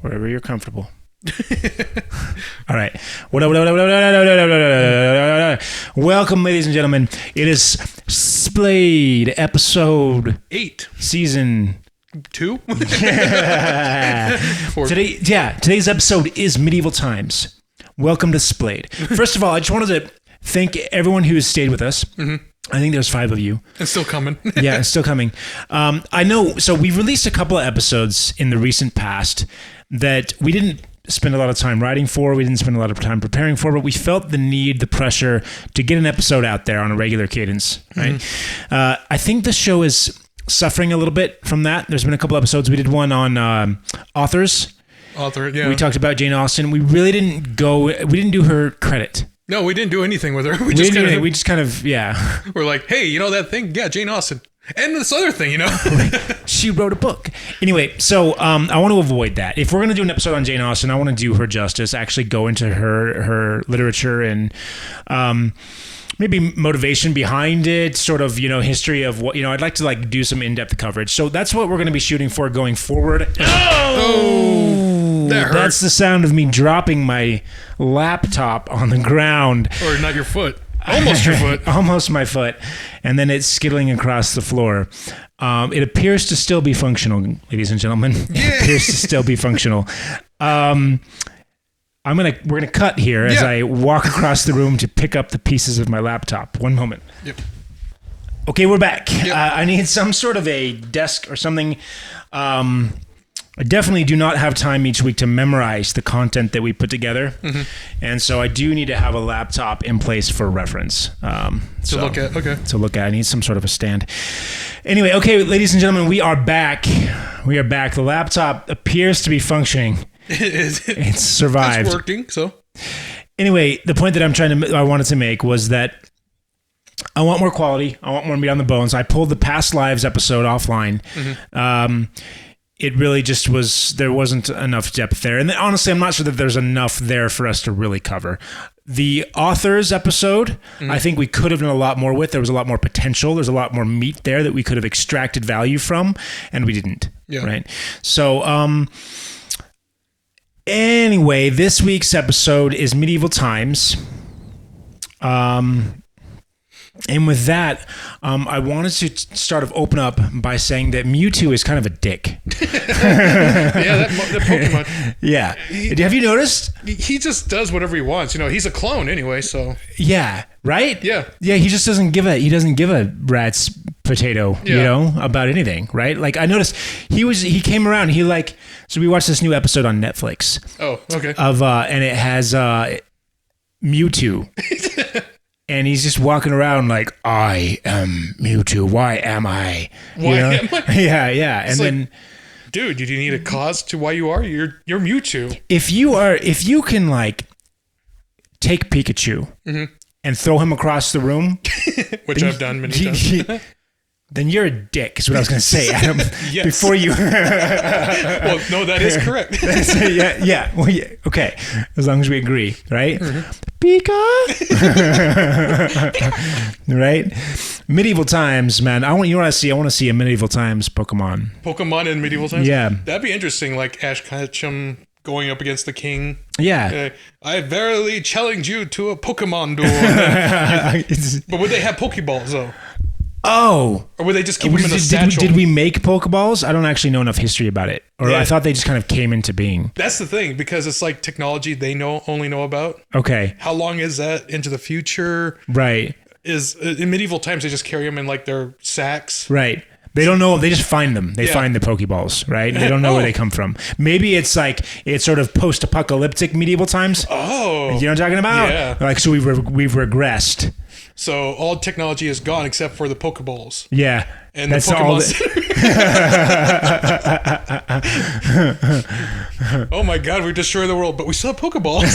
wherever you're comfortable. All right. Welcome, ladies and gentlemen. It is Splayed, episode 8, season 2. Today's episode is medieval times. Welcome to Splayed. First of all, I just wanted to thank everyone who has stayed with us. Mm-hmm. I think there's 5 of you. It's still coming. Yeah, it's still coming. I know. So we've released a couple of episodes in the recent past that we didn't spend a lot of time writing for. We didn't spend a lot of time preparing for, but we felt the need, the pressure to get an episode out there on a regular cadence. Right. Mm-hmm. I think the show is suffering a little bit from that. There's been a couple episodes. We did one on authors. Yeah. We talked about Jane Austen. We really didn't do her credit. No, we didn't do anything with her. We just kind of, we're like, hey, you know that thing? Yeah, Jane Austen. And this other thing, She wrote a book. Anyway, so I want to avoid that. If we're going to do an episode on Jane Austen, I want to do her justice, actually go into her literature and maybe motivation behind it, sort of, history of what, I'd like to do some in-depth coverage. So that's what we're going to be shooting for going forward. Oh! That hurt. That's the sound of me dropping my laptop on the ground. Or not your foot. Almost your foot. Almost my foot. And then it's skittling across the floor. It appears to still be functional, ladies and gentlemen. It appears to still be functional. We're gonna cut here as I walk across the room to pick up the pieces of my laptop. One moment. Yep. Okay, we're back. Yep. I need some sort of a desk or something. I definitely do not have time each week to memorize the content that we put together. Mm-hmm. And so I do need to have a laptop in place for reference. To look at, okay. To look at. I need some sort of a stand. Anyway, okay, ladies and gentlemen, we are back. We are back. The laptop appears to be functioning. It's survived. It's working, so. Anyway, the point that I wanted to make was that I want more quality. I want more meat on the bones. I pulled the Past Lives episode offline. Mm-hmm. It really just there wasn't enough depth there. And then, honestly, I'm not sure that there's enough there for us to really cover. The authors episode, I think we could have done a lot more with. There was a lot more potential. There's a lot more meat there that we could have extracted value from, and we didn't. Yeah. Right. So, anyway, this week's episode is medieval times. And with that, I wanted to open up by saying that Mewtwo is kind of a dick. Yeah, that Pokemon. Yeah. Have you noticed? He just does whatever he wants. He's a clone anyway, so. Yeah, right? Yeah. Yeah, he just doesn't give a rat's potato, about anything, right? Like, I noticed he came around, so we watched this new episode on Netflix. Oh, okay. And it has Mewtwo. And he's just walking around like, I am Mewtwo. Why am I? Why am I? Yeah. And then, dude, do you need a cause to why you are? You're Mewtwo. If you can take Pikachu and throw him across the room, which I've done many times. Then you're a dick, is what I was going to say, Adam. Yes. Before you... Well, no, that is correct. Yeah. Well, yeah. Okay. As long as we agree, right? Mm-hmm. Pika! Right? Medieval times, man. I want to see a medieval times Pokemon. Pokemon in medieval times? Yeah. That'd be interesting, like Ash Ketchum going up against the king. Yeah. I verily challenge you to a Pokemon duel. But would they have Pokeballs, though? Oh. Or would they just keep them in the satchel? Did we make Pokeballs? I don't actually know enough history about it. Or I thought they just kind of came into being. That's the thing, because it's like technology they only know about. Okay. How long is that into the future? Right. In medieval times, they just carry them in their sacks. Right. They don't know. They just find them. They find the Pokeballs, right? They don't know where they come from. Maybe it's sort of post-apocalyptic medieval times. Oh. You know what I'm talking about? Yeah. So we've regressed. So all technology is gone except for the Pokeballs. Yeah. And that's the Pokemon Oh my God, we destroy the world, but we still have Pokeballs.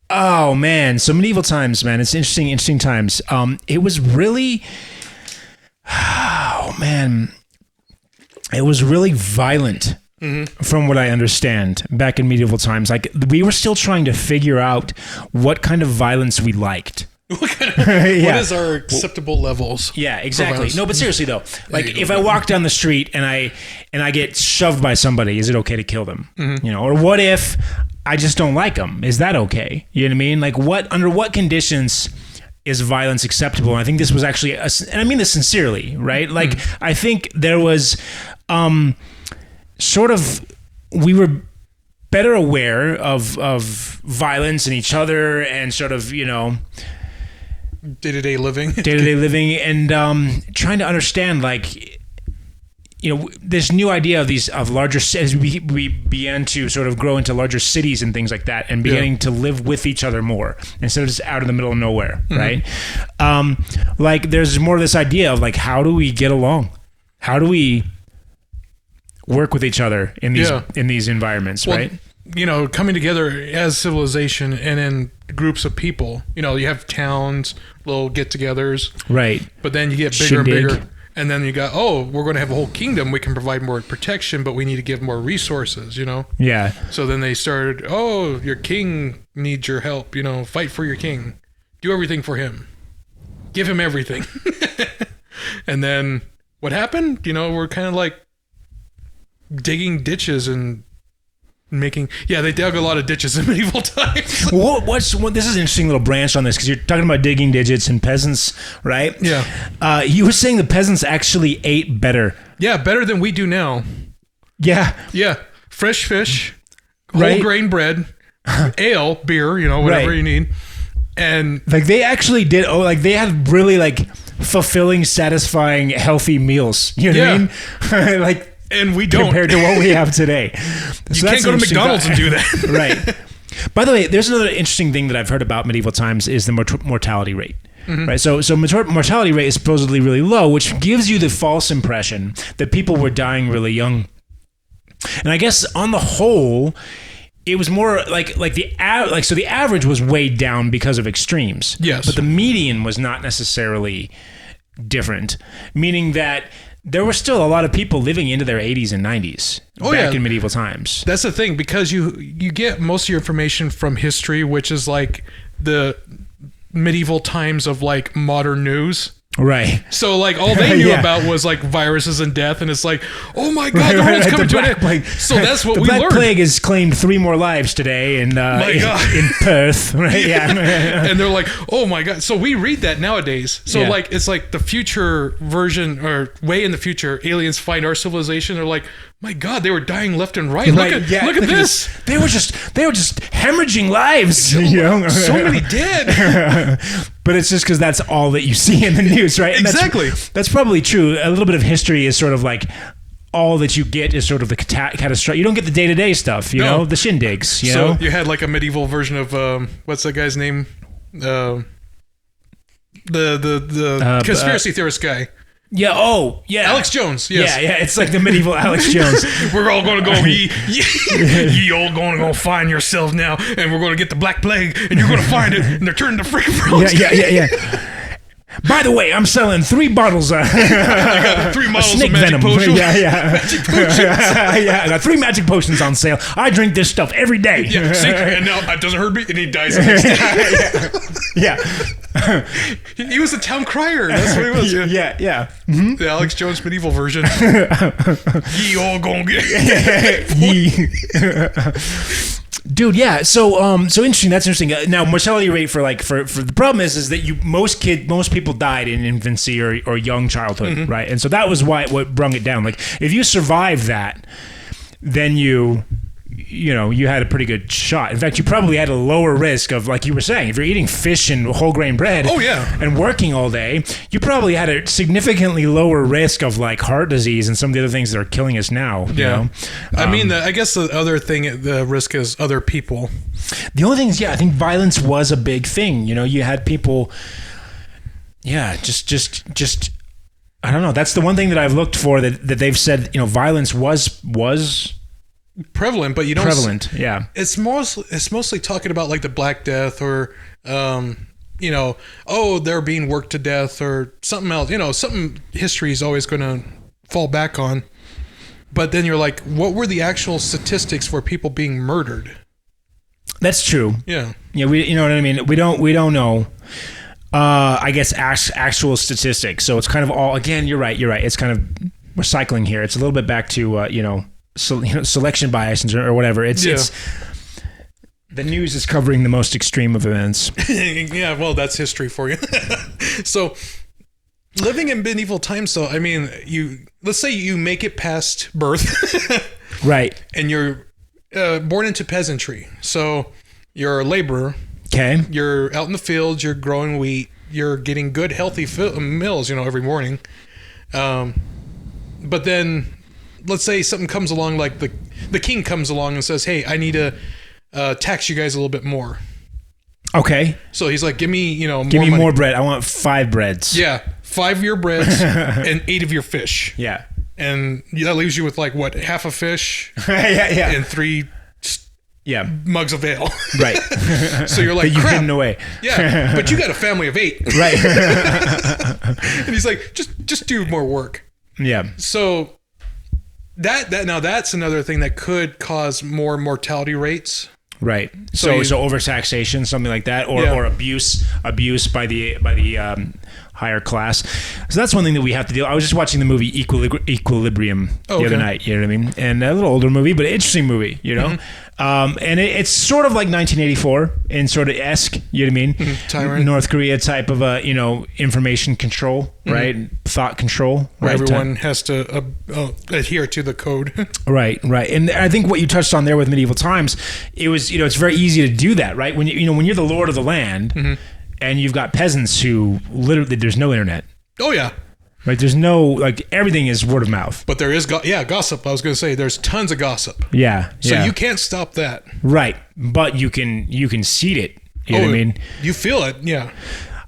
Oh man. So medieval times, man. It's interesting times. It was really... Oh man. It was really violent. Mm-hmm. From what I understand, back in medieval times, we were still trying to figure out what kind of violence we liked. What Yeah. is our acceptable levels? Yeah, exactly. violence? No, but seriously though, like you go. if I walk down the street and I get shoved by somebody, is it okay to kill them? You know, or what if I just don't like them? Is that okay? You know what I mean? Like under what conditions is violence acceptable? And I think this was actually, and I mean this sincerely, right? Like I think there was sort of, we were better aware of violence in each other and sort of, you know, Day-to-day living. and trying to understand, like, you know, this new idea of larger, as we began to sort of grow into larger cities and things like that, and beginning to live with each other more instead of just out in the middle of nowhere, right? Like there's more of this idea of like, how do we get along? How do we work with each other in these environments, right? You know, coming together as civilization and in groups of people. You know, you have towns, little get-togethers, right? but then you get bigger Shindig. and bigger. And then you got, we're going to have a whole kingdom. We can provide more protection, but we need to give more resources, you know? Yeah. So then they started, your king needs your help, you know, fight for your king. Do everything for him. Give him everything. And then what happened? You know, we're kind of like digging ditches and they dug a lot of ditches in medieval times. Well, this is an interesting little branch on this, because you're talking about digging ditches and peasants, right? Yeah. You were saying the peasants actually ate better. Yeah, better than we do now. Yeah. Yeah. Fresh fish, whole Right. grain bread, ale, beer, you know, whatever Right. you need. And Like they actually did. Oh, like they had really like fulfilling, satisfying, healthy meals. You know what I mean? Like, and we don't. compared to what we have today. You can't go to McDonald's and do that. Right. By the way, there's another interesting thing that I've heard about medieval times is the mortality rate. Right. So mortality rate is supposedly really low, which gives you the false impression that people were dying really young. And I guess on the whole, it was more like the average was weighed down because of extremes. Yes. But the median was not necessarily different, meaning that there were still a lot of people living into their 80s and 90s back in medieval times. That's the thing, because you get most of your information from history, which is like the medieval times of like modern news. Right. So like all they knew Yeah. about was like viruses and death, and it's like, oh my god, the world's coming to an end. Plague. So that's what the we Black learned. Plague has claimed 3 more lives today in God. in Perth. Right? Yeah. And they're like, oh my god. So we read that nowadays. So Yeah. like it's like the future version, or way in the future, aliens find our civilization. They're like, my god, they were dying left and right. Right, Look at yeah, look at this. They were just hemorrhaging lives. You know? So many dead. But it's just because that's all that you see in the news, right? And Exactly. That's probably true. A little bit of history is sort of like all that you get is sort of the catastrophic. You don't get the day-to-day stuff, you know, the shindigs. You So know, you had like a medieval version of what's that guy's name? The conspiracy theorist guy. yeah. Oh, yeah. Alex Jones, yes. Yeah. It's like the medieval Alex Jones. We're all going to go, ye all going to go find yourself now, and we're going to get the Black Plague, and you're going to find it, and they're turning the freaking frogs. Yeah. By the way, I'm selling 3 bottles. I got 3 models Snake of magic venom. potion. Yeah. Magic potions. Yeah, I got 3 magic potions on sale. I drink this stuff every day. Yeah, see, and now it doesn't hurt me, and he dies the next day. Yeah. He was a town crier. That's what he was. Yeah. The Alex Jones medieval version. Ye all gonna get. Dude, yeah. So interesting. That's interesting. Now, mortality rate for the problem is that most people died in infancy or young childhood, right? And so that was what brung it down. Like, if you survived that, then you had a pretty good shot. In fact, you probably had a lower risk of, like you were saying, if you're eating fish and whole grain bread, and working all day, you probably had a significantly lower risk of like heart disease and some of the other things that are killing us now. You know? I mean, I guess the other thing, the risk is other people. The only thing is, I think violence was a big thing. You know, you had people, just I don't know. That's the one thing that I've looked for that they've said, violence was prevalent, but you don't. Prevalent, yeah. It's mostly talking about like the Black Death, or they're being worked to death, or something else. Something history is always going to fall back on. But then you're like, what were the actual statistics for people being murdered? That's true. Yeah. Yeah, you know what I mean? We don't know. I guess actual statistics. So it's kind of all, again, you're right. It's kind of recycling here. It's a little bit back to, selection bias or whatever. It's the news is covering the most extreme of events. Yeah, well, that's history for you. So living in medieval times, though, I mean, let's say you make it past birth. Right. And you're born into peasantry. So you're a laborer. Okay. You're out in the fields, you're growing wheat, you're getting good, healthy meals, every morning. But then, let's say something comes along, like the king comes along and says, hey, I need to tax you guys a little bit more. Okay. So he's like, give me more bread. I want 5 breads. Yeah, 5 of your breads and 8 of your fish. Yeah. And that leaves you with half a fish yeah. and 3 mugs of ale. Right. So you're like, but you crap. hidden away. Yeah, but you got a family of 8. Right. And he's like, just do more work. Yeah. So that's another thing that could cause more mortality rates. Right. So overtaxation, something like that, or abuse by the higher class. So that's one thing that we have to deal. I was just watching the movie Equilibrium the other night. You know what I mean? And a little older movie, but an interesting movie. And it's sort of like 1984 in sort of esque. You know what I mean? Tyrant. North Korea type of information control, right? Thought control, where right? everyone has to adhere to the code. Right. And I think what you touched on there with medieval times, it was it's very easy to do that, right? When when you're the lord of the land, and you've got peasants who literally there's no internet. Oh yeah. Right, there's no everything is word of mouth. But there is gossip. I was going to say there's tons of gossip. Yeah. So you can't stop that. Right, but you can seed it. You know what I mean? You feel it. Yeah.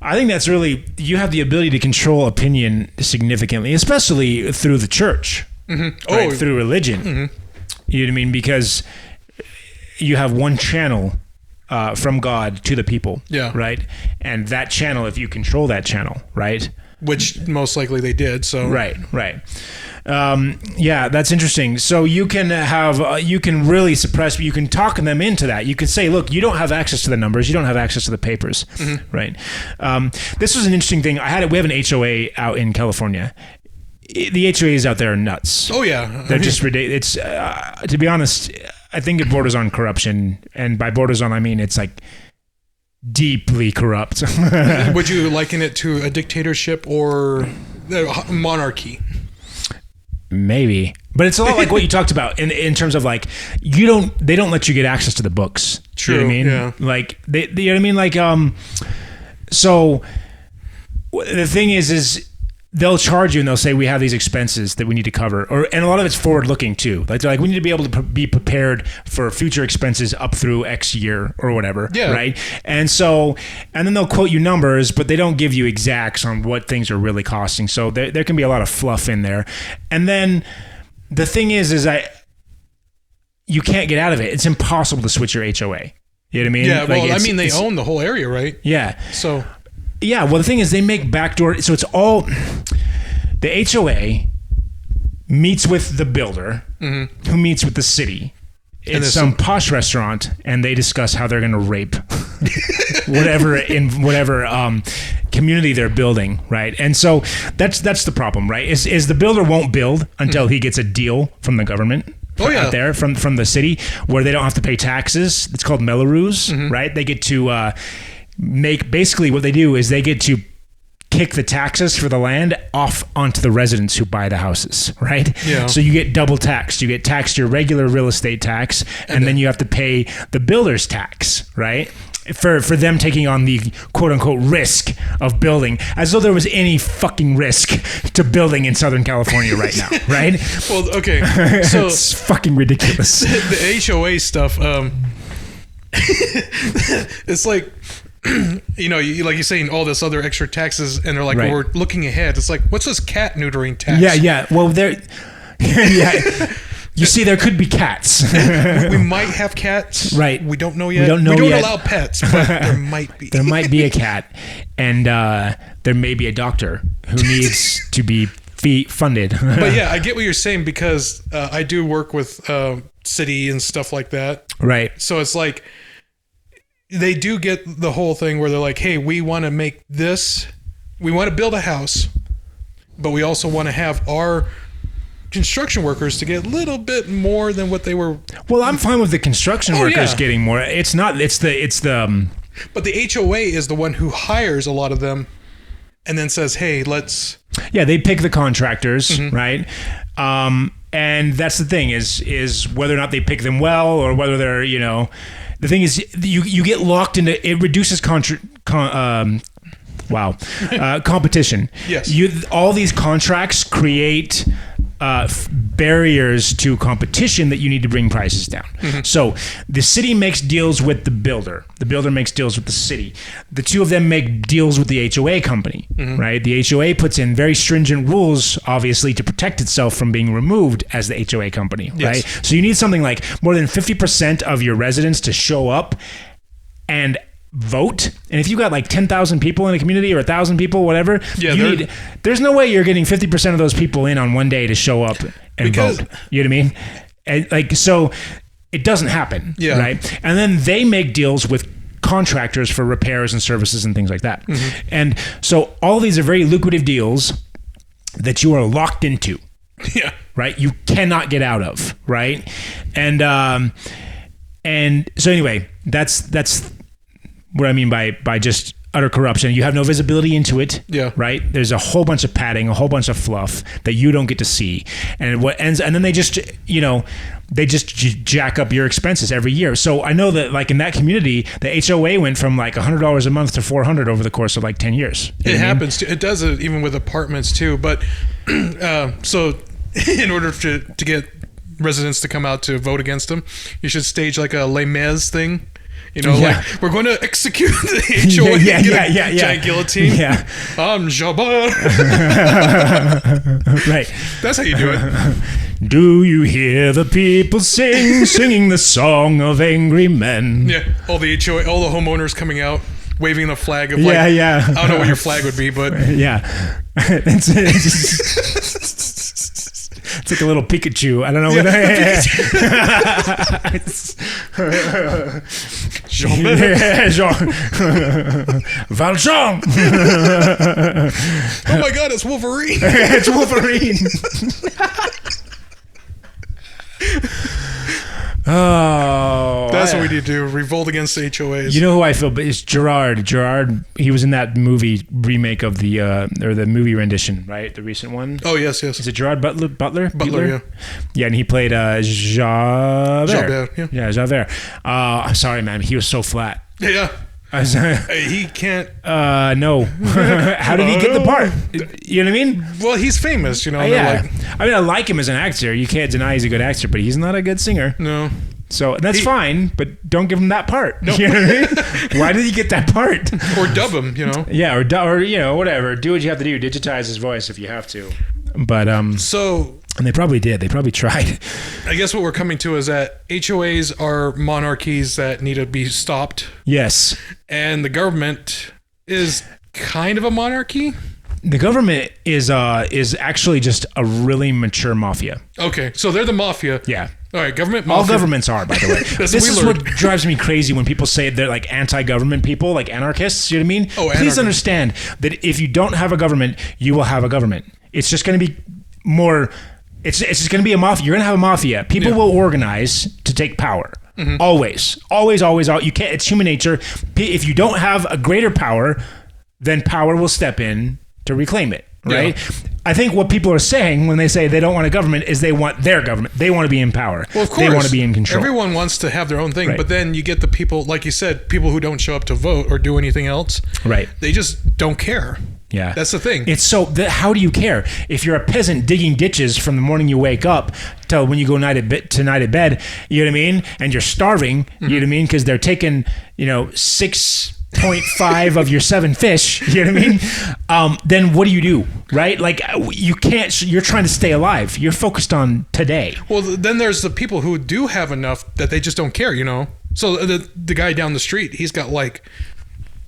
I think that's really you have the ability to control opinion significantly, especially through the church, right? Through religion. You know what I mean? Because you have one channel from God to the people. Yeah. Right, and that channel, if you control that channel, right. Which most likely they did. So right. Yeah, that's interesting. So you can you can really suppress, you can talk them into that. You can say, look, you don't have access to the numbers, you don't have access to the papers, right? This was an interesting thing. We have an HOA out in California. The HOAs out there are nuts. Oh yeah, they're just ridiculous. It's to be honest, I think it borders on corruption, and by borders on I mean it's like deeply corrupt. Would you liken it to a dictatorship or monarchy? Maybe, but it's a lot like what you talked about in terms of they don't let you get access to the books. True. You know what I mean? Yeah. They you know what I mean? So the thing is they'll charge you and they'll say we have these expenses that we need to cover, and a lot of it's forward looking too. They're like we need to be able to be prepared for future expenses up through X year or whatever. Yeah. Right. And then they'll quote you numbers, but they don't give you exacts on what things are really costing. So there can be a lot of fluff in there. And then the thing is you can't get out of it. It's impossible to switch your HOA. You know what I mean? Yeah. Well, they own the whole area, right? Yeah. So. Yeah, well, the thing is, they make backdoor. So it's all the HOA meets with the builder, who meets with the city. It's some posh restaurant, and they discuss how they're going to rape whatever community they're building, right? And so that's the problem, right? Is the builder won't build until he gets a deal from the government. Out there from the city where they don't have to pay taxes. It's called Melrose, right? They get to. Basically what they do is they get to kick the taxes for the land off onto the residents who buy the houses, right? Yeah. So you get double taxed. You get taxed your regular real estate tax, and then you have to pay the builder's tax, right? For them taking on the quote unquote risk of building, as though there was any fucking risk to building in Southern California right now, right? Well, okay. So it's fucking ridiculous. The HOA stuff, it's like, like you're saying all this other extra taxes, and they're like, right. We're looking ahead. It's like, what's this cat neutering tax? Yeah. Well, you see, there could be cats. We might have cats. Right. We don't know yet. We don't yet. Allow pets, but there might be. There might be a cat, and there may be a doctor who needs to be funded. But yeah, I get what you're saying, because I do work with city and stuff like that. Right. So it's like, they do get the whole thing where they're like, hey, we want to make this, we want to build a house, but we also want to have our construction workers to get a little bit more than what they were. Well, I'm fine with the construction workers getting more. It's not. It's the. But the HOA is the one who hires a lot of them, and then says, "Hey, let's." Yeah, they pick the contractors, right? And that's the thing is whether or not they pick them well or whether they're the thing is you get locked into it reduces competition. Yes. All these contracts create barriers to competition that you need to bring prices down. So the city makes deals with the builder makes deals with the city, the two of them make deals with the HOA company, right? The HOA puts in very stringent rules, obviously, to protect itself from being removed as the HOA company, right? So you need something like more than 50% of your residents to show up and vote. And if you got like 10,000 people in a community or 1,000 people, whatever, there's no way you're getting 50% of those people in on one day to show up and vote. You know what I mean? And so it doesn't happen, right? And then they make deals with contractors for repairs and services and things like that. And so all these are very lucrative deals that you are locked into, right? You cannot get out of, right? And so anyway, that's what I mean by just utter corruption. You have no visibility into it, right? There's a whole bunch of padding, a whole bunch of fluff that you don't get to see, and then they just jack up your expenses every year. So I know that like in that community, the HOA went from like $100 a month to $400 over the course of like 10 years. It happens too. It does it even with apartments too. But so in order to get residents to come out to vote against them, you should stage like a Les Mis thing. Like we're going to execute the HOA. Giant guillotine. Yeah. I'm Jabbar. Right. That's how you do it. Do you hear the people singing the song of angry men? Yeah. All the HOA, all the homeowners coming out, waving the flag of I don't know what your flag would be, but It's like a little Pikachu. I don't know. Jean Valjean. Oh my God, it's Wolverine. It's Wolverine. That's what we need to do. Revolt against HOAs. You know who I feel, but it's Gerard. Gerard, he was in that movie remake of the movie rendition, right? The recent one. Oh yes. Is it Gerard Butler? Butler, yeah, and he played Javert. Javert. I'm sorry, man. He was so flat. Yeah. He can't. No. How did he get the part? You know what I mean? Well, he's famous, Yeah. I mean, I like him as an actor. You can't deny he's a good actor, but he's not a good singer. No. So that's fine, but don't give him that part. No. You know what I mean? Why did he get that part? Or dub him, Yeah, or whatever. Do what you have to do. Digitize his voice if you have to. But and they probably did. They probably tried. I guess what we're coming to is that HOAs are monarchies that need to be stopped. Yes. And the government is kind of a monarchy. The government is actually just a really mature mafia. Okay, so they're the mafia. Yeah. All right, government mafia. All governments are, by the way. This is what drives me crazy when people say they're like anti-government people, like anarchists. You know what I mean? Oh, please understand that if you don't have a government, you will have a government. It's just going to be more. It's just going to be a mafia. You're going to have a mafia. People will organize to take power. Always. You can't. It's human nature. If you don't have a greater power, then power will step in to reclaim it. Right? Yeah. I think what people are saying when they say they don't want a government is they want their government. They want to be in power. Well, of course. They want to be in control. Everyone wants to have their own thing, but then you get the people, like you said, people who don't show up to vote or do anything else. Right. They just don't care. Yeah. That's the thing. It's how do you care? If you're a peasant digging ditches from the morning you wake up till when you go night at bed, you know what I mean? And you're starving, you know what I mean? Because they're taking, 6.5 of your 7 fish, you know what I mean? Then what do? Right? Like you can't, you're trying to stay alive. You're focused on today. Well, then there's the people who do have enough that they just don't care, So the guy down the street, he's got like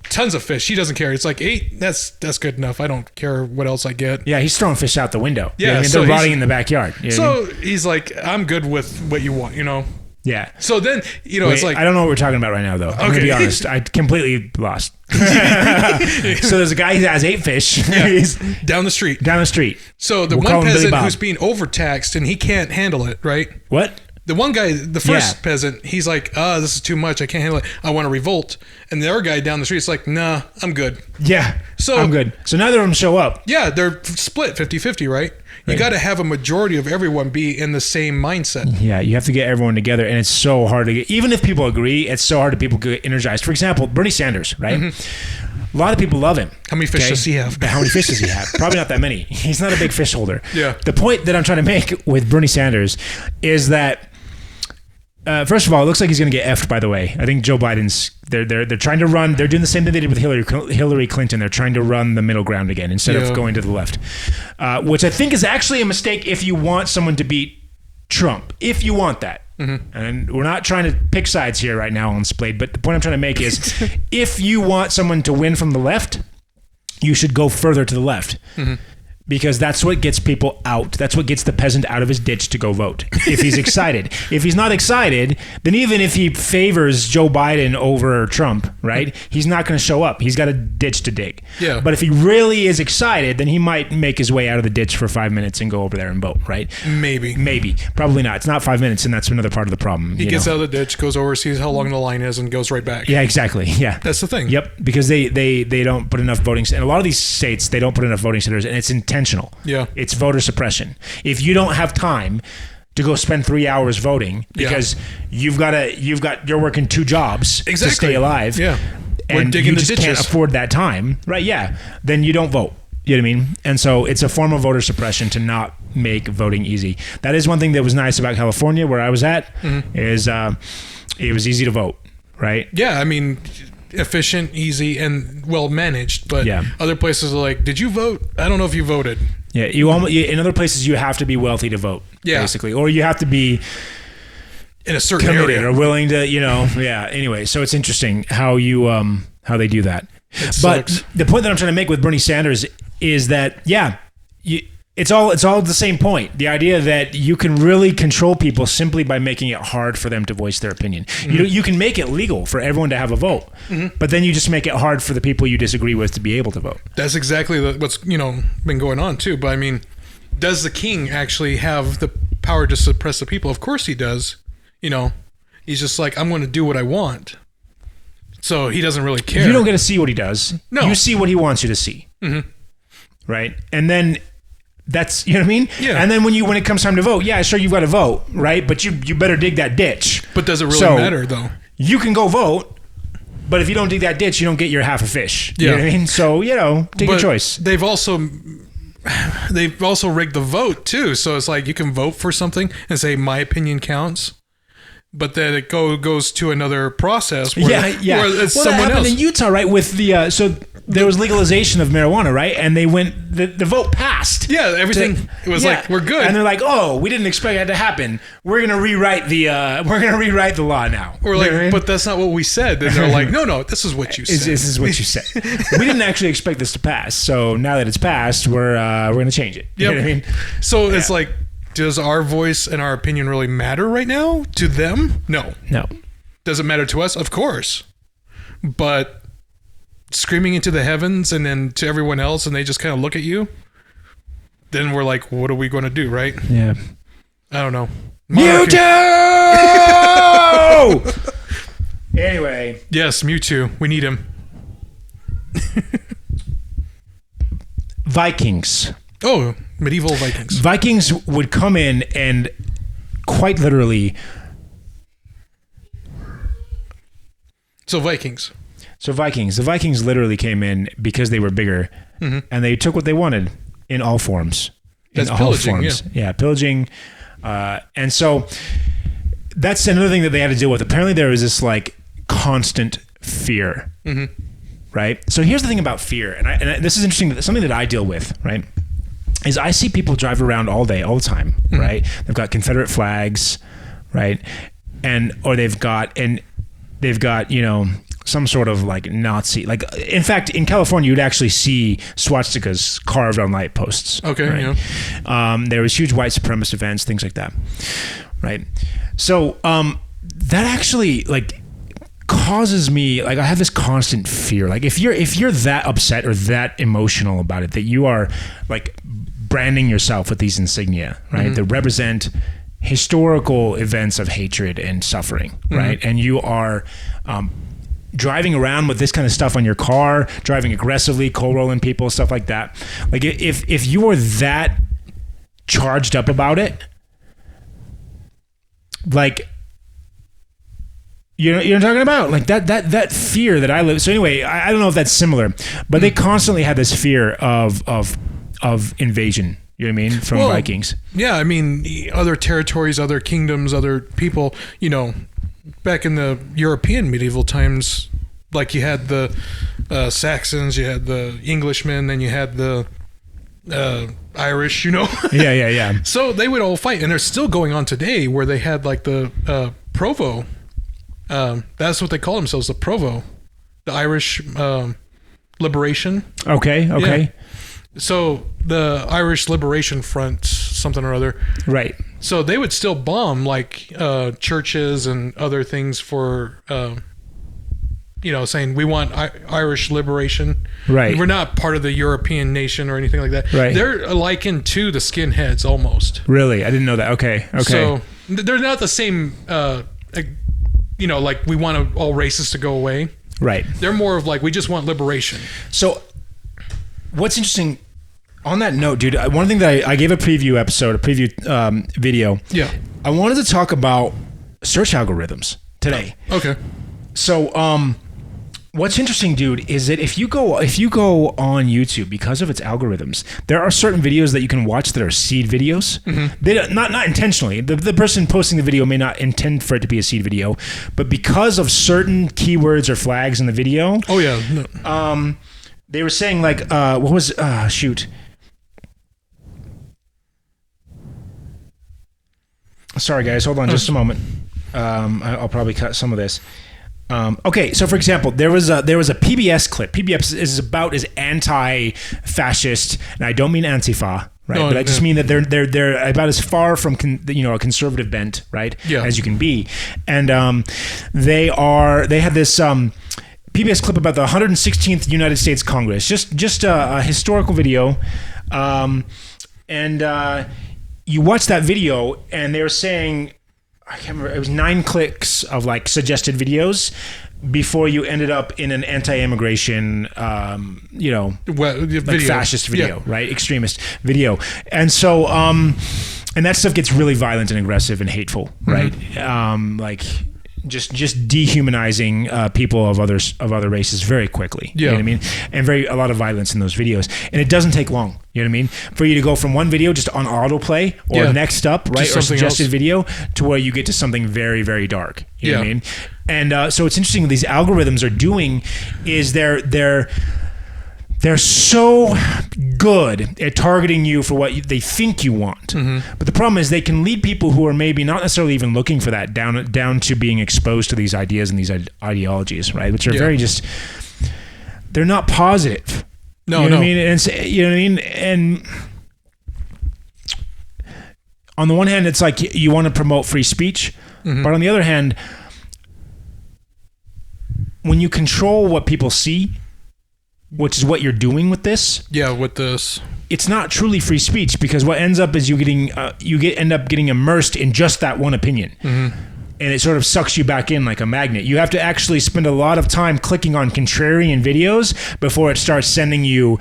tons of fish. He doesn't care. It's like 8. That's good enough. I don't care what else I get. Yeah, he's throwing fish out the window. Yeah, they're rotting in the backyard. So he's like, I'm good with what you want. Yeah. So then, Wait, it's like, I don't know what we're talking about right now, though. I'm going to be honest. I completely lost. So there's a guy who has 8 fish. He's down the street. down the street. So the We'll call one him Billy peasant Bob. who's being overtaxed and he can't handle it, right? What? The one guy, the first Yeah. peasant, he's like, this is too much. I can't handle it. I want to revolt. And the other guy down the street is like, nah, I'm good. Yeah. So- I'm good. So neither of them show up. Yeah, they're split 50-50, right? You got to have a majority of everyone be in the same mindset. Yeah, you have to get everyone together, and it's so hard to get. Even if people agree, it's so hard to people get energized. For example, Bernie Sanders, right? A lot of people love him. How many fish does he have? How many fish does he have? Probably not that many. He's not a big fish holder. Yeah. The point that I'm trying to make with Bernie Sanders is that, first of all, it looks like he's going to get effed. By the way, I think Joe Biden's they're trying to run. They're doing the same thing they did with Hillary Clinton. They're trying to run the middle ground again instead of going to the left, which I think is actually a mistake if you want someone to beat Trump. If you want that. And we're not trying to pick sides here right now on Splayed, but the point I'm trying to make is if you want someone to win from the left, you should go further to the left. Because that's what gets people out. That's what gets the peasant out of his ditch to go vote. If he's excited. If he's not excited, then even if he favors Joe Biden over Trump, right? He's not going to show up. He's got a ditch to dig. Yeah. But if he really is excited, then he might make his way out of the ditch for 5 minutes and go over there and vote, right? Maybe. Probably not. It's not 5 minutes, and that's another part of the problem. He gets out of the ditch, goes over, sees how long the line is, and goes right back. Yeah, exactly. Yeah. That's the thing. Yep, because they don't put enough voting. In a lot of these states, they don't put enough voting centers, and it's intentional. Yeah. It's voter suppression. If you don't have time to go spend 3 hours voting because you're working 2 jobs to stay alive, Yeah. We're and digging you the just ditches. can't afford that time, right? Yeah, then you don't vote. You know what I mean? And so it's a form of voter suppression to not make voting easy. That is one thing that was nice about California, where I was at, is it was easy to vote, right? Yeah, I mean, efficient, easy, and well managed. But other places are like, did you vote? I don't know if you voted. Yeah, in other places you have to be wealthy to vote, basically, or you have to be in a certain committed area or willing to, Anyway, so it's interesting how they do that. It But sucks. the point that I'm trying to make with Bernie Sanders is that it's all the same point. The idea that you can really control people simply by making it hard for them to voice their opinion. You can make it legal for everyone to have a vote, but then you just make it hard for the people you disagree with to be able to vote. That's exactly what's been going on too. But I mean, does the king actually have the power to suppress the people? Of course he does. He's just like, I'm going to do what I want. So he doesn't really care. You don't get to see what he does. No. You see what he wants you to see. Right? And then that's, you know what I mean? Yeah. And then when it comes time to vote, yeah, sure, you've got to vote, right? But you better dig that ditch. But does it really So, matter though? You can go vote, but if you don't dig that ditch, you don't get your half a fish. You know what I mean? So, take your choice. They've also rigged the vote too. So it's like you can vote for something and say my opinion counts. But then it goes to another process where, where it's well, someone that happened else. in Utah, right? With the so there was legalization of marijuana, right? And they the vote passed. Yeah, everything it was like we're good. And they're like, oh, we didn't expect that to happen. We're gonna rewrite the law now. We're like, but that's not what we said. And they're like, no, this is what you said. This is what you said. We didn't actually expect this to pass. So now that it's passed, we're gonna change it. You know what I mean? So it's like, does our voice and our opinion really matter right now to them? No. Does it matter to us? Of course. But screaming into the heavens and then to everyone else and they just kind of look at you, then we're like, what are we going to do, right? Yeah. I don't know. Mewtwo! Anyway. Yes, Mewtwo. We need him. Vikings. Oh, medieval Vikings. Vikings would come in and quite literally... So Vikings. The Vikings literally came in because they were bigger, and they took what they wanted in all forms. That's in pillaging, all forms. Yeah, pillaging. And so that's another thing that they had to deal with. Apparently there was this like constant fear, right? So here's the thing about fear, and this is interesting, something that I deal with, right? Is I see people drive around all day, all the time, right? They've got Confederate flags, right? Or they've got, some sort of like Nazi, like in fact, in California, you'd actually see swastikas carved on light posts. Okay, right? There was huge white supremacist events, things like that, right? So that actually like causes me, like, I have this constant fear. Like if you're that upset or that emotional about it, that you are like branding yourself with these insignia, right, that represent historical events of hatred and suffering, right, and you are driving around with this kind of stuff on your car, driving aggressively, cold rolling people, stuff like that. Like if you are that charged up about it, like, you know what I'm talking about? Like that fear that I live. So anyway, I don't know if that's similar, but they constantly had this fear of invasion. You know what I mean? From Vikings. Yeah, I mean, other territories, other kingdoms, other people. You know, back in the European medieval times, like you had the Saxons, you had the Englishmen, then you had the Irish. You know. Yeah. So they would all fight, and they're still going on today, where they had like the Provo. That's what they call themselves, the Provo, the Irish Liberation. Okay. Yeah. So the Irish Liberation Front, something or other. Right. So they would still bomb like churches and other things for, saying we want Irish liberation. Right. We're not part of the European nation or anything like that. Right. They're likened to the skinheads almost. Really? I didn't know that. Okay. So they're not the same, like we want all races to go away. Right. They're more of like, we just want liberation. So what's interesting on that note, dude, one thing that I gave a preview video. Yeah. I wanted to talk about search algorithms today. Okay. So, what's interesting, dude, is that if you go on YouTube, because of its algorithms, there are certain videos that you can watch that are seed videos. They not intentionally. The person posting the video may not intend for it to be a seed video, but because of certain keywords or flags in the video. Oh yeah. They were saying like, what was shoot. Sorry guys, hold on just a moment. I'll probably cut some of this. Okay, so for example, there was a PBS clip. PBS is about as anti-fascist, and I don't mean Antifa, right? But I just mean that they're about as far from a conservative bent, right? Yeah. As you can be, and they had this PBS clip about the 116th United States Congress, just a historical video, and you watch that video, and they were saying, I can't remember, it was 9 clicks of like suggested videos before you ended up in an anti-immigration, like fascist video, right? Extremist video. And so, and that stuff gets really violent and aggressive and hateful, right? Like just dehumanizing people of other races very quickly. You know what I mean? And a lot of violence in those videos. And it doesn't take long. You know what I mean? For you to go from one video just on autoplay or next up, right? Or suggested video to where you get to something very, very dark. You know what I mean? And so it's interesting what these algorithms are doing is they're so good at targeting you for what they think you want. But the problem is they can lead people who are maybe not necessarily even looking for that down to being exposed to these ideas and these ideologies, right? Which are very they're not positive. No. What I mean? And you know what I mean? And on the one hand, it's like you want to promote free speech, but on the other hand, when you control what people see, which is what you're doing with this. Yeah, with this. It's not truly free speech because what ends up is you end up getting immersed in just that one opinion. And it sort of sucks you back in like a magnet. You have to actually spend a lot of time clicking on contrarian videos before it starts sending you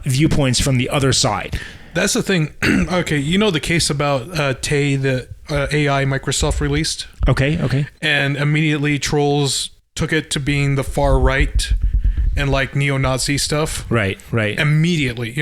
viewpoints from the other side. That's the thing. Okay, you know the case about Tay, the AI Microsoft released? Okay. And immediately trolls took it to being the far right and like neo-Nazi stuff. Right. Immediately,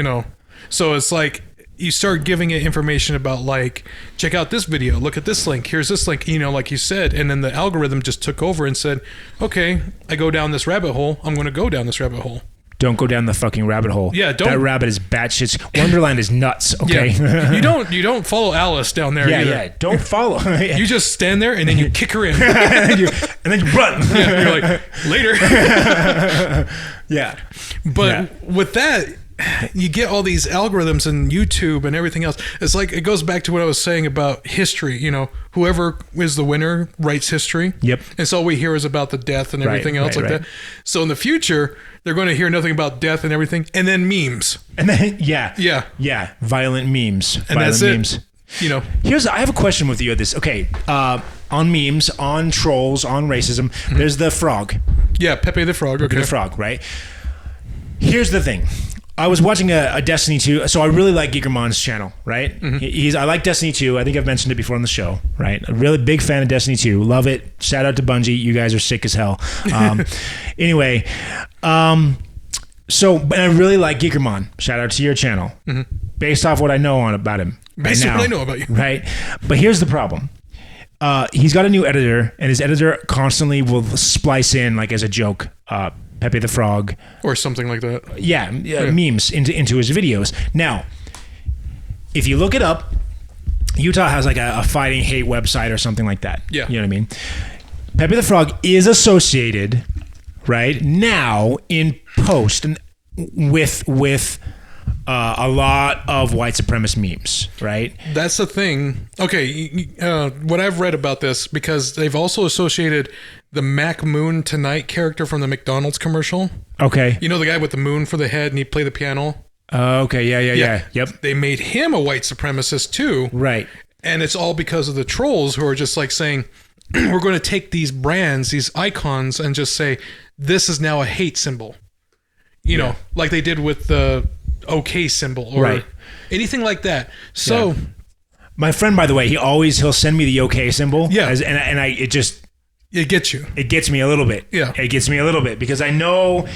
So it's like you start giving it information about like, check out this video, look at this link, here's this link, like you said, and then the algorithm just took over and said, okay, I go down this rabbit hole, I'm going to go down this rabbit hole. Don't go down the fucking rabbit hole. Yeah, don't. That rabbit is batshit. Wonderland is nuts. Okay. Yeah. You don't follow Alice down there. Yeah, either. yeah. Don't follow. You just stand there and then you kick her in, and then you run. Yeah, you're like later. Yeah. But with that, you get all these algorithms and YouTube and everything else. It's like, it goes back to what I was saying about history. You know, whoever is the winner writes history. Yep. And so all we hear is about the death and everything else that. So in the future, they're going to hear nothing about death and everything, and then memes. And then violent memes. And violent that's memes. it. You know, I have a question with you at this. Okay, on memes, on trolls, on racism. There's the frog. Yeah, Pepe the Frog. Pepe the Frog, right? Here's the thing. I was watching a Destiny 2, so I really like Gigermon's channel, right? I like Destiny 2. I think I've mentioned it before on the show, right? A really big fan of Destiny 2. Love it. Shout out to Bungie. You guys are sick as hell. Anyway, so I really like Gigermon. Shout out to your channel. Based off what I know about him. Based on what I know about you. Right? But here's the problem. He's got a new editor, and his editor constantly will splice in, like as a joke, Pepe the Frog. Or something like that. Yeah. Memes into his videos. Now, if you look it up, Utah has like a fighting hate website or something like that. Yeah. You know what I mean? Pepe the Frog is associated right now in post with a lot of white supremacist memes, right? That's the thing. Okay, what I've read about this, because they've also associated the Mac Moon Tonight character from the McDonald's commercial. Okay. You know the guy with the moon for the head and he played the piano? Okay, yeah. Yep. They made him a white supremacist too. Right. And it's all because of the trolls who are just like saying, we're going to take these brands, these icons, and just say, this is now a hate symbol. You know, like they did with the OK symbol or anything like that. So my friend, by the way, he'll send me the OK symbol. Yeah. It gets you. It gets me a little bit. Yeah. It gets me a little bit because I know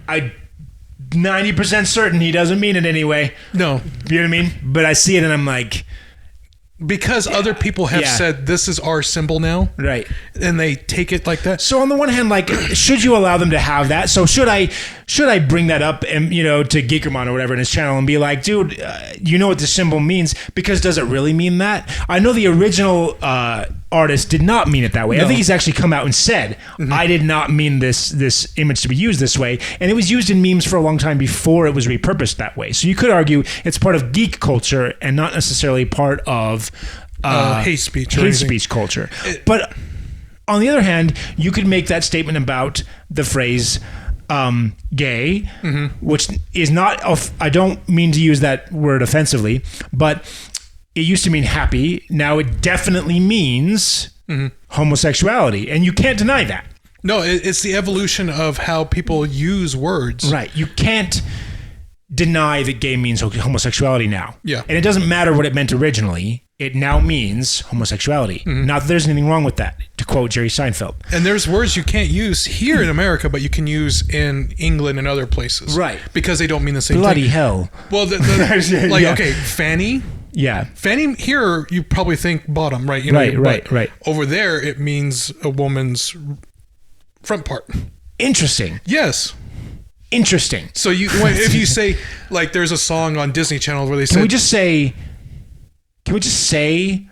90% certain he doesn't mean it anyway. No. You know what I mean? But I see it and I'm like, because other people have said this is our symbol now, right? And they take it like that. So on the one hand, like, should you allow them to have that? So should I bring that up and to Geekermon or whatever in his channel and be like, dude, you know what the symbol means? Because does it really mean that? I know the original artist did not mean it that way. No. I think he's actually come out and said, I did not mean this image to be used this way, and it was used in memes for a long time before it was repurposed that way. So you could argue it's part of geek culture and not necessarily part of hate speech culture. But on the other hand, you could make that statement about the phrase gay, which is not, I don't mean to use that word offensively, but it used to mean happy. Now it definitely means homosexuality, and you can't deny that. No, it's the evolution of how people use words. Right. You can't deny that gay means homosexuality now. Yeah. And it doesn't matter what it meant originally. It now means homosexuality. Not that there's anything wrong with that, to quote Jerry Seinfeld. And there's words you can't use here in America, but you can use in England and other places. Right. Because they don't mean the same Bloody thing. hell. Well, okay, fanny. Yeah. Fanny here, you probably think bottom, right? Right. Over there, it means a woman's front part. Interesting. Yes. Interesting. So if you say, like, there's a song on Disney Channel where they say, Can we just say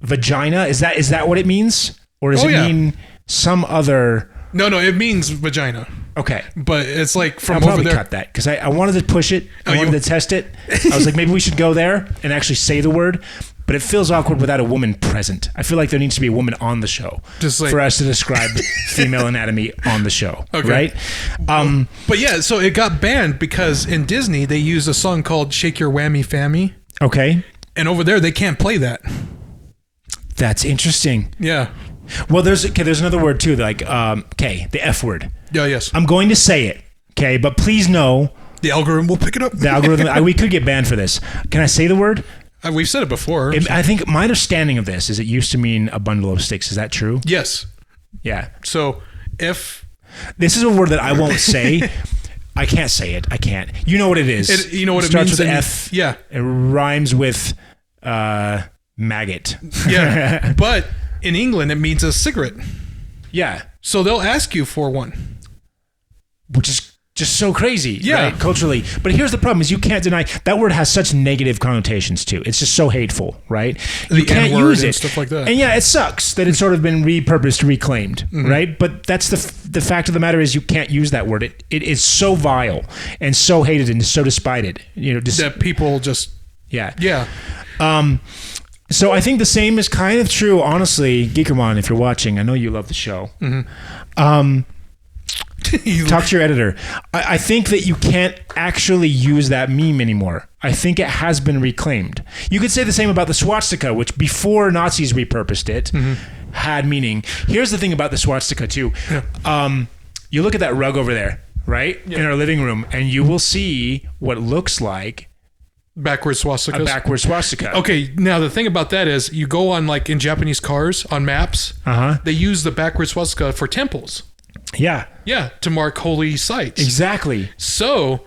vagina? Is that what it means? Or does it mean some other? No, it means vagina. Okay. But it's like from I'll over probably there. cut that because I wanted to push it. I wanted to test it. I was like, maybe we should go there and actually say the word. But it feels awkward without a woman present. I feel like there needs to be a woman on the show for us to describe female anatomy on the show. Okay. Right? But yeah, so it got banned because in Disney, they used a song called Shake Your Whammy Fammy. Okay. And over there, they can't play that. That's interesting. Yeah. Well, there's another word too, like the F word. Yeah, yes. I'm going to say it, okay? But please know... The algorithm will pick it up. The algorithm... we could get banned for this. Can I say the word? We've said it before. I think my understanding of this is it used to mean a bundle of sticks. Is that true? Yes. Yeah. So, if... This is a word that I won't say. I can't say it. I can't. You know what it is. You know what it starts means? With F. Yeah. It rhymes with maggot. Yeah. But in England, it means a cigarette. Yeah. So they'll ask you for one. Which is just so crazy, Yeah. right, culturally. But here's the problem: is you can't deny that word has such negative connotations too. It's just so hateful, right? You can't N-word use and it, stuff like that. And yeah, it sucks that it's sort of been repurposed, reclaimed, right? But that's the fact of the matter is you can't use that word. It is so vile and so hated and so despised. That people just yeah. So I think the same is kind of true, honestly, Geekermon, if you're watching. I know you love the show. Talk to your editor. I think that you can't actually use that meme anymore. I think it has been reclaimed. You could say the same about the swastika, which before Nazis repurposed it, had meaning. Here's the thing about the swastika, too. Yeah. You look at that rug over there, right? Yeah. In our living room, and you will see what looks like backwards swastikas. A backwards swastika. Okay, now the thing about that is you go on like in Japanese cars on maps, they use the backwards swastika for temples. Yeah. Yeah, to mark holy sites. Exactly. So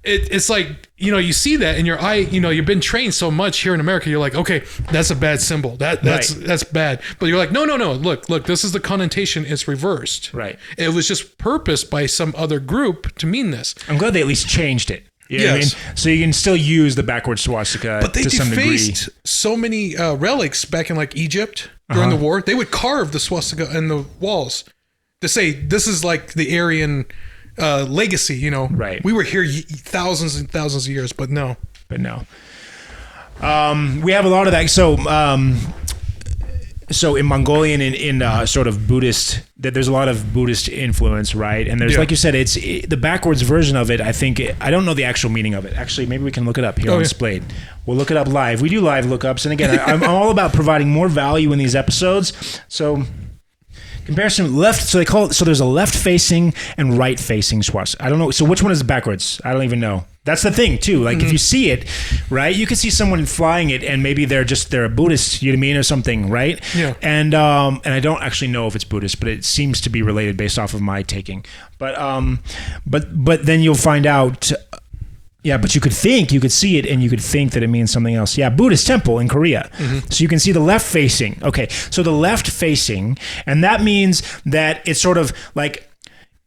it's like, you see that in your eye, you've been trained so much here in America, you're like, okay, that's a bad symbol. That's bad. But you're like, no, look, this is the connotation, it's reversed. Right. It was just purposed by some other group to mean this. I'm glad they at least changed it. You know what I mean? So you can still use the backwards swastika but they to some degree. defaced so many relics back in like Egypt during the war. They would carve the swastika in the walls to say this is like the Aryan legacy, Right. We were here thousands and thousands of years, but no. We have a lot of that. So in Mongolian, in sort of Buddhist, that there's a lot of Buddhist influence, right? And there's, like you said, it's the backwards version of it. I think I don't know the actual meaning of it. Actually, maybe we can look it up here on Splayed. We'll look it up live. We do live lookups, and again, I'm all about providing more value in these episodes. So comparison left. So they call it. So there's a left-facing and right-facing swastika. I don't know. So which one is backwards? I don't even know. That's the thing too. Like if you see it, right, you can see someone flying it, and maybe they're a Buddhist, you know what I mean, or something, right? Yeah. And I don't actually know if it's Buddhist, but it seems to be related based off of my taking. But then you'll find out. Yeah, but you could see it, and you could think that it means something else. Yeah, Buddhist temple in Korea. So you can see the left facing. Okay, so the left facing, and that means that it's sort of like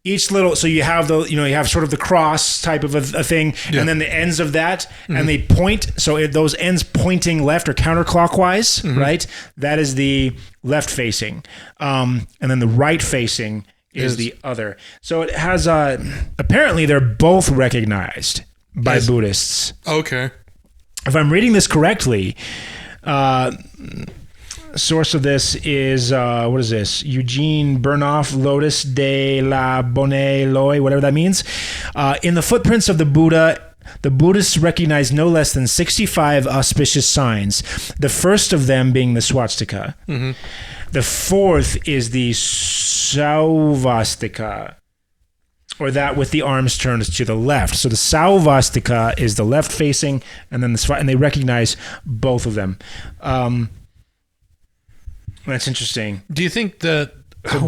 each little, so you have you have sort of the cross type of a thing, and then the ends of that, and they point, so those ends pointing left or counterclockwise, right? That is the left facing. And then the right facing is the other. So it has, apparently they're both recognized by Buddhists. Okay. If I'm reading this correctly, source of this is, what is this? Eugene Bernoff, Lotus de la Bonne Loi, whatever that means. In the footprints of the Buddha, the Buddhists recognize no less than 65 auspicious signs, the first of them being the swastika. The fourth is the sauvastika, or that with the arms turned to the left. So the sauvastika is the left facing, and then and they recognize both of them. That's interesting. Do you think that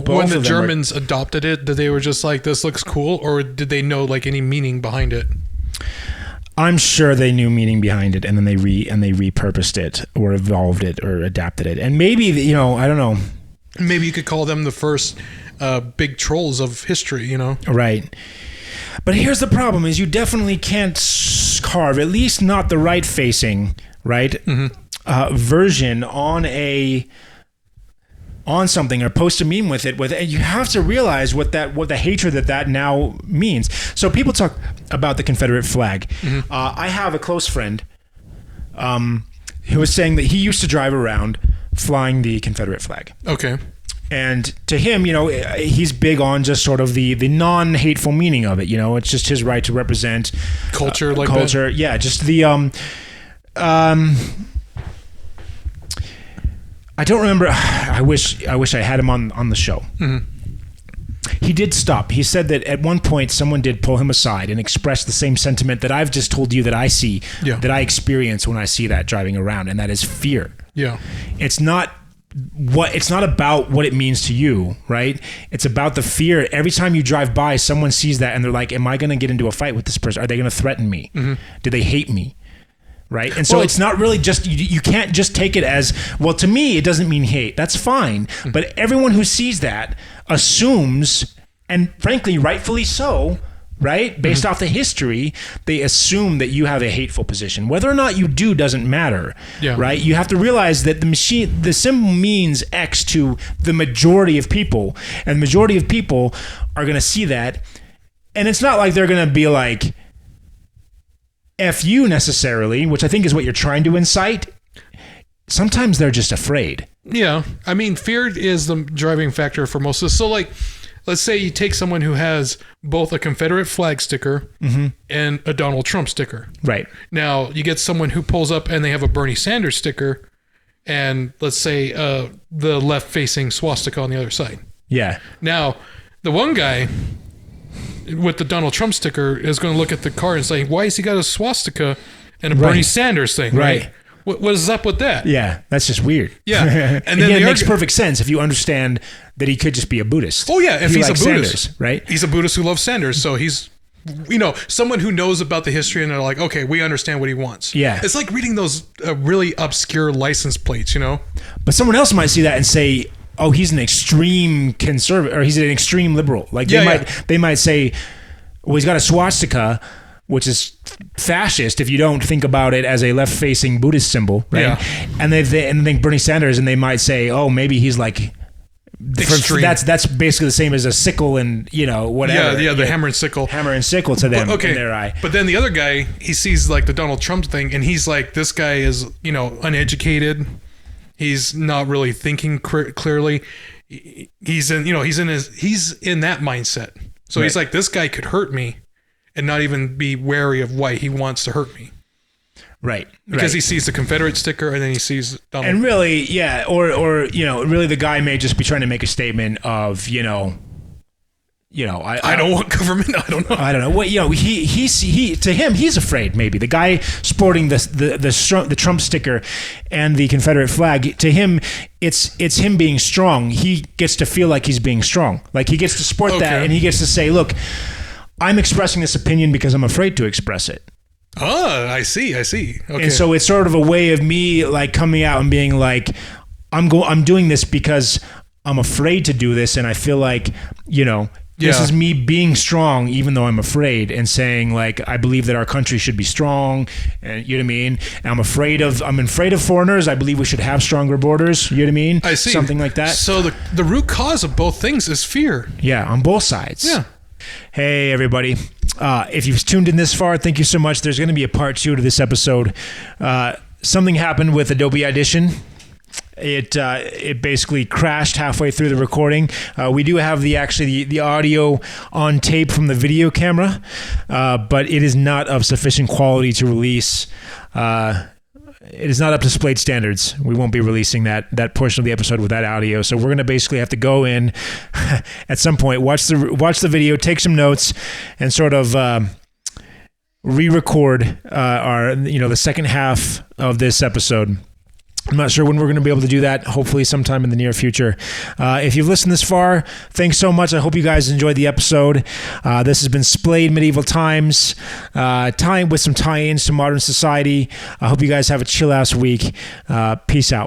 when the Germans adopted it, that they were just like, this looks cool, or did they know like any meaning behind it? I'm sure they knew meaning behind it, and then they repurposed it, or evolved it, or adapted it. And maybe, I don't know. Maybe you could call them the first big trolls of history, Right. But here's the problem: is you definitely can't carve, at least not the right facing, right, version on something, or post a meme with it, and you have to realize what the hatred that now means. So people talk about the Confederate flag. I have a close friend who was saying that he used to drive around flying the Confederate flag. Okay. And to him, he's big on just sort of the non-hateful meaning of it. It's just his right to represent culture, like culture. That? Yeah, just the I don't remember. I wish I had him on the show. He did stop. He said that at one point someone did pull him aside and express the same sentiment that I've just told you that I see, that I experience when I see that driving around, and that is fear. Yeah. It's not about what it means to you, right? It's about the fear. Every time you drive by, someone sees that and they're like, am I going to get into a fight with this person? Are they going to threaten me? Do they hate me? Right. And so it's not really just, you can't just take it as, well, to me, it doesn't mean hate. That's fine. But everyone who sees that assumes, and frankly, rightfully so, right? Based off the history, they assume that you have a hateful position. Whether or not you do doesn't matter, right? You have to realize that the symbol means X to the majority of people, and the majority of people are going to see that, and it's not like they're going to be like, F you necessarily, which I think is what you're trying to incite. Sometimes they're just afraid. Yeah. I mean, fear is the driving factor for most of this. So, like, let's say you take someone who has both a Confederate flag sticker and a Donald Trump sticker. Right. Now, you get someone who pulls up and they have a Bernie Sanders sticker and, let's say, the left-facing swastika on the other side. Yeah. Now, the one guy with the Donald Trump sticker is going to look at the car and say, why has he got a swastika and a Bernie Sanders thing, right? What is up with that? Yeah, that's just weird. Yeah. And then it makes perfect sense if you understand that he could just be a Buddhist. Oh, yeah, if he's a Buddhist. Sanders, right? He's a Buddhist who loves Sanders, so he's, someone who knows about the history and they're like, okay, we understand what he wants. Yeah. It's like reading those really obscure license plates, But someone else might see that and say, oh, he's an extreme conservative, or he's an extreme liberal. Like they might say, well, he's got a swastika, which is fascist if you don't think about it as a left-facing Buddhist symbol, right? Yeah. And they think Bernie Sanders, and they might say, oh, maybe he's like extreme. That's basically the same as a sickle and whatever. Yeah, the hammer and sickle. Hammer and sickle to them in their eye. But then the other guy, he sees like the Donald Trump thing, and he's like, this guy is uneducated. He's not really thinking clearly. He's in that mindset. So he's like, this guy could hurt me and not even be wary of why he wants to hurt me. Right. Because he sees the Confederate sticker and then he sees Donald. And really, yeah, or really the guy may just be trying to make a statement of, I don't want government. I don't know. Well, he to him, he's afraid maybe. The guy sporting the Trump sticker and the Confederate flag, to him, it's him being strong. He gets to feel like he's being strong. Like he gets to sport that, and he gets to say, look, I'm expressing this opinion because I'm afraid to express it. Oh, I see. Okay. And so it's sort of a way of me like coming out and being like, I'm doing this because I'm afraid to do this, and I feel like, this is me being strong, even though I'm afraid, and saying like, I believe that our country should be strong, and you know what I mean? And I'm afraid of foreigners. I believe we should have stronger borders. You know what I mean? I see. Something like that. So the root cause of both things is fear. Yeah, on both sides. Yeah. Hey, everybody. If you've tuned in this far, thank you so much. There's going to be a part 2 to this episode. Something happened with Adobe Audition. It basically crashed halfway through the recording. We do have the audio on tape from the video camera, but it is not of sufficient quality to release. It is not up to Splayed standards. We won't be releasing that portion of the episode with that audio. So we're going to basically have to go in at some point, watch the video, take some notes, and sort of re-record the second half of this episode. I'm not sure when we're going to be able to do that. Hopefully sometime in the near future. If you've listened this far, thanks so much. I hope you guys enjoyed the episode. This has been Splayed Medieval Times, with some tie-ins to modern society. I hope you guys have a chill-ass week. Peace out.